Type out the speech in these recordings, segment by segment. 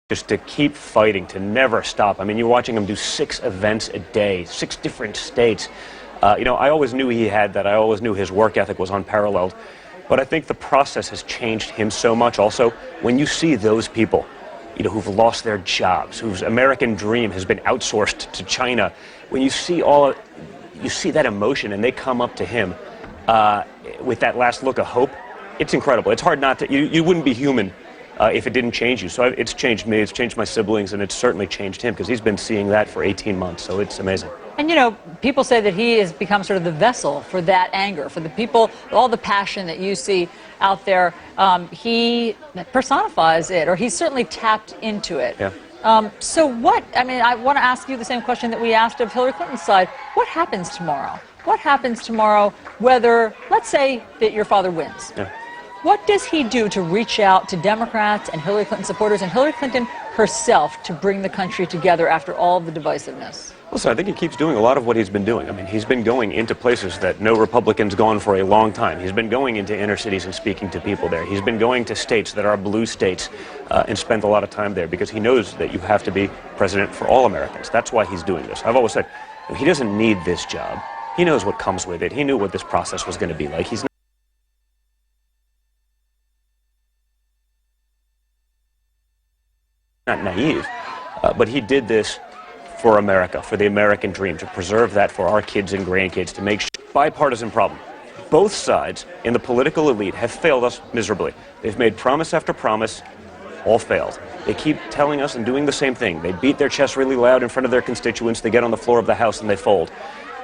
just to keep fighting, to never stop. I mean, you're watching him do 6 events a day, 6 different states. I always knew he had that. I always knew his work ethic was unparalleled. But I think the process has changed him so much also. When you see those people, who've lost their jobs, whose American dream has been outsourced to China, when you see that emotion and they come up to him with that last look of hope, it's incredible. It's hard not to, you wouldn't be human if it didn't change you. So it's changed me, it's changed my siblings, and it's certainly changed him because he's been seeing that for 18 months. So it's amazing. And, people say that he has become sort of the vessel for that anger, for the people, all the passion that you see out there. He personifies it, or he's certainly tapped into it. Yeah. I want to ask you the same question that we asked of Hillary Clinton's side. What happens tomorrow? What happens tomorrow whether, let's say, that your father wins? Yeah. What does he do to reach out to Democrats and Hillary Clinton supporters and Hillary Clinton herself to bring the country together after all of the divisiveness? Listen, I think he keeps doing a lot of what he's been doing. I mean, he's been going into places that no Republican's gone for a long time. He's been going into inner cities and speaking to people there. He's been going to states that are blue states and spent a lot of time there because he knows that you have to be president for all Americans. That's why he's doing this. I've always said, he doesn't need this job. He knows what comes with it. He knew what this process was going to be like. He's not naive, but he did this for America, for the American dream, to preserve that for our kids and grandkids, to make sure. Bipartisan problem. Both sides in the political elite have failed us miserably. They've made promise after promise, all failed. They keep telling us and doing the same thing. They beat their chest really loud in front of their constituents. They get on the floor of the House and they fold.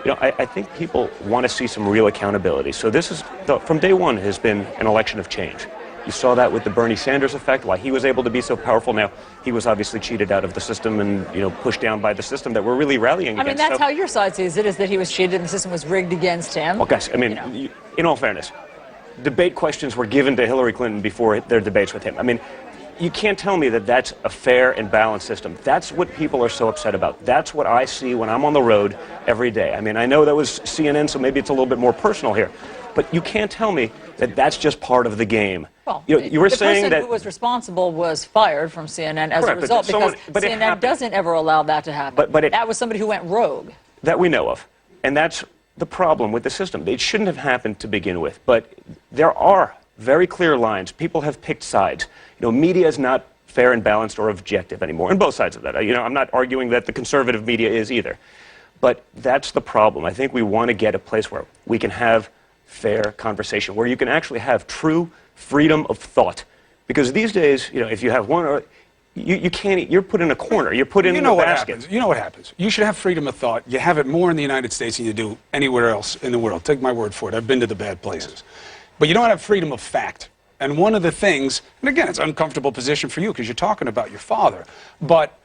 I think people want to see some real accountability. So this is, from day one, has been an election of change. You saw that with the Bernie Sanders effect, why he was able to be so powerful. Now, he was obviously cheated out of the system and, pushed down by the system that we're really rallying against. That's how your side sees it, is that he was cheated and the system was rigged against him. Well, guys, in all fairness, debate questions were given to Hillary Clinton before their debates with him. You can't tell me that that's a fair and balanced system. That's what people are so upset about. That's what I see when I'm on the road every day. I know that was CNN, so maybe it's a little bit more personal here. But you can't tell me that that's just part of the game. Well, you were saying that the person that who was responsible was fired from CNN as a result, because CNN doesn't ever allow that to happen. But that was somebody who went rogue. That we know of. And that's the problem with the system. It shouldn't have happened to begin with. But there are very clear lines. People have picked sides. Media is not fair and balanced or objective anymore, and both sides of that. I'm not arguing that the conservative media is either. But that's the problem. I think we want to get a place where we can have fair conversation, where you can actually have true freedom of thought. Because these days, if you have one, you can't. You're put in a corner. You're put in the basket. You know what happens. You should have freedom of thought. You have it more in the United States than you do anywhere else in the world. Take my word for it. I've been to the bad places. But you don't have freedom of fact. And one of the things, and again, it's an uncomfortable position for you because you're talking about your father, but,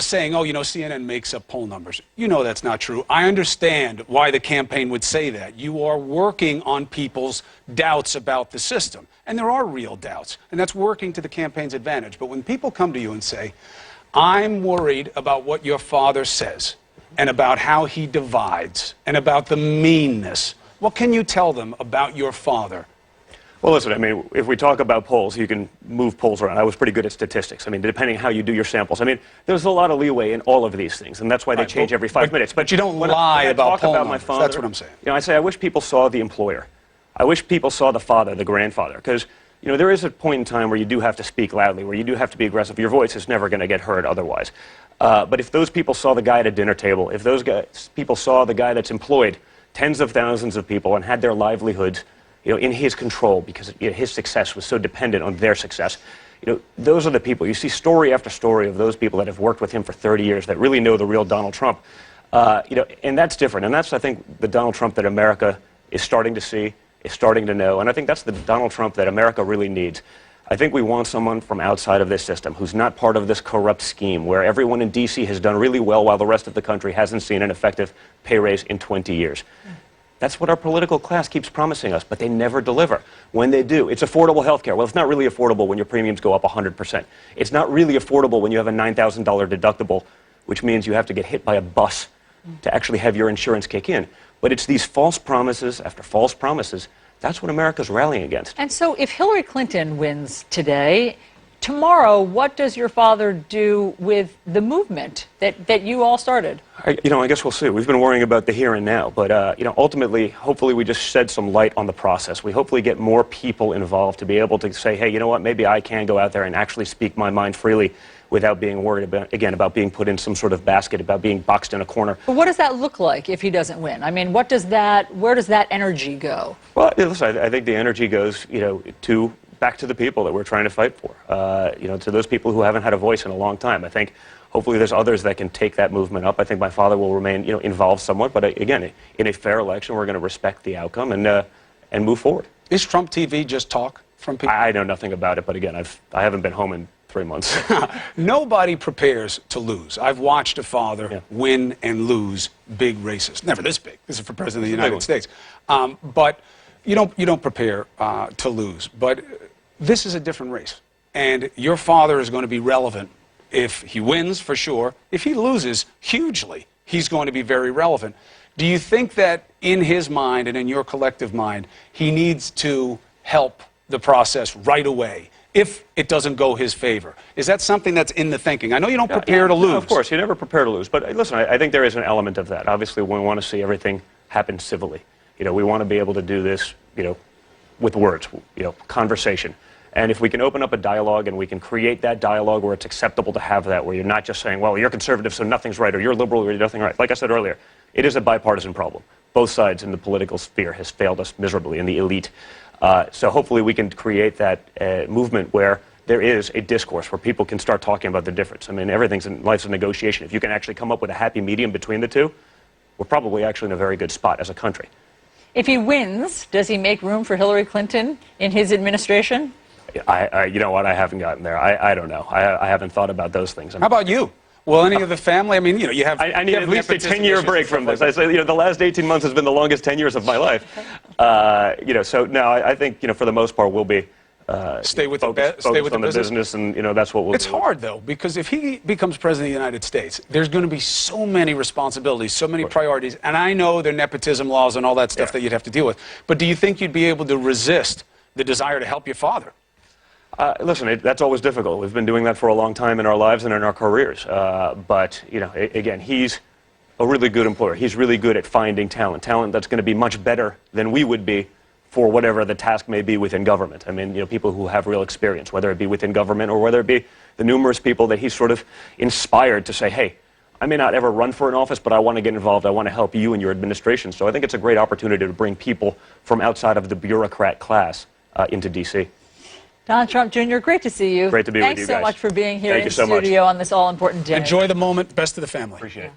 saying, CNN makes up poll numbers. That's not true. I understand why the campaign would say that. You are working on people's doubts about the system. And there are real doubts. And that's working to the campaign's advantage. But when people come to you and say, I'm worried about what your father says, and about how he divides, and about the meanness, what can you tell them about your father? Well, listen, if we talk about polls, you can move polls around. I was pretty good at statistics. Depending how you do your samples. There's a lot of leeway in all of these things, and that's why they change every 5 minutes. But you don't lie about poll numbers. My father, that's what I'm saying. I say I wish people saw the employer. I wish people saw the father, the grandfather, because, there is a point in time where you do have to speak loudly, where you do have to be aggressive. Your voice is never going to get heard otherwise. But if those people saw the guy at a dinner table, if those people saw the guy that's employed tens of thousands of people and had their livelihoods in his control, because his success was so dependent on their success. Those are the people. You see story after story of those people that have worked with him for 30 years that really know the real Donald Trump. And that's different. And that's, I think, the Donald Trump that America is starting to see, is starting to know. And I think that's the Donald Trump that America really needs. I think we want someone from outside of this system who's not part of this corrupt scheme where everyone in D.C. has done really well while the rest of the country hasn't seen an effective pay raise in 20 years. That's what our political class keeps promising us, but they never deliver. When they do, it's affordable health care. Well, it's not really affordable when your premiums go up 100%. It's not really affordable when you have a $9,000 deductible, which means you have to get hit by a bus to actually have your insurance kick in. But it's these false promises after false promises. That's what America's rallying against. And so if Hillary Clinton wins today, tomorrow, what does your father do with the movement that you all started? I guess we'll see. We've been worrying about the here and now, but ultimately, hopefully, we just shed some light on the process. We hopefully get more people involved to be able to say, hey, you know what? Maybe I can go out there and actually speak my mind freely without being worried about being put in some sort of basket, about being boxed in a corner. But what does that look like if he doesn't win? I mean, where does that energy go? Well, listen, I think the energy goes, back to the people that we're trying to fight for, to those people who haven't had a voice in a long time. I think hopefully there's others that can take that movement up. I think my father will remain, involved somewhat, but again, in a fair election, we're going to respect the outcome and move forward. Is Trump TV just talk from people? I know nothing about it, but again, I haven't been home in 3 months. Nobody prepares to lose. I've watched a father win and lose big races. Never this big. This is for President of the United States. But you don't prepare to lose. But this is a different race. And your father is going to be relevant if he wins, for sure. If he loses hugely, he's going to be very relevant. Do you think that in his mind and in your collective mind, he needs to help the process right away if it doesn't go his favor? Is that something that's in the thinking? I know you don't prepare to lose. No, of course, you never prepare to lose. But listen, I think there is an element of that. Obviously, we want to see everything happen civilly. We want to be able to do this, with words, conversation. And if we can open up a dialogue and we can create that dialogue where it's acceptable to have that, where you're not just saying, well, you're conservative, so nothing's right, or you're liberal, or you're nothing right. Like I said earlier, it is a bipartisan problem. Both sides in the political sphere has failed us miserably, in the elite. So hopefully we can create that movement where there is a discourse where people can start talking about the difference. I mean, life's a negotiation. If you can actually come up with a happy medium between the two, we're probably actually in a very good spot as a country. If he wins, does he make room for Hillary Clinton in his administration? You know what? I haven't gotten there. I don't know. I haven't thought about those things. How about you? Will any of the family? I mean, you have. I need at least a 10-year break from this. I say, the last 18 months has been the longest 10 years of my life. So no, I think, for the most part, we'll be stay with focused on the business, and that's what we'll do. It's hard though, because if he becomes president of the United States, there's going to be so many responsibilities, so many priorities, and I know there are nepotism laws and all that stuff that you'd have to deal with. But do you think you'd be able to resist the desire to help your father? Listen, that's always difficult. We've been doing that for a long time in our lives and in our careers. But, again, he's a really good employer. He's really good at finding talent that's going to be much better than we would be for whatever the task may be within government. I mean, people who have real experience, whether it be within government or whether it be the numerous people that he's sort of inspired to say, hey, I may not ever run for an office, but I want to get involved. I want to help you and your administration. So I think it's a great opportunity to bring people from outside of the bureaucrat class into D.C. Donald Trump Jr., great to see you. Great to be with you guys. Thanks so much for being here in so studio much. on this all-important day. Enjoy the moment. Best to the family. Appreciate it.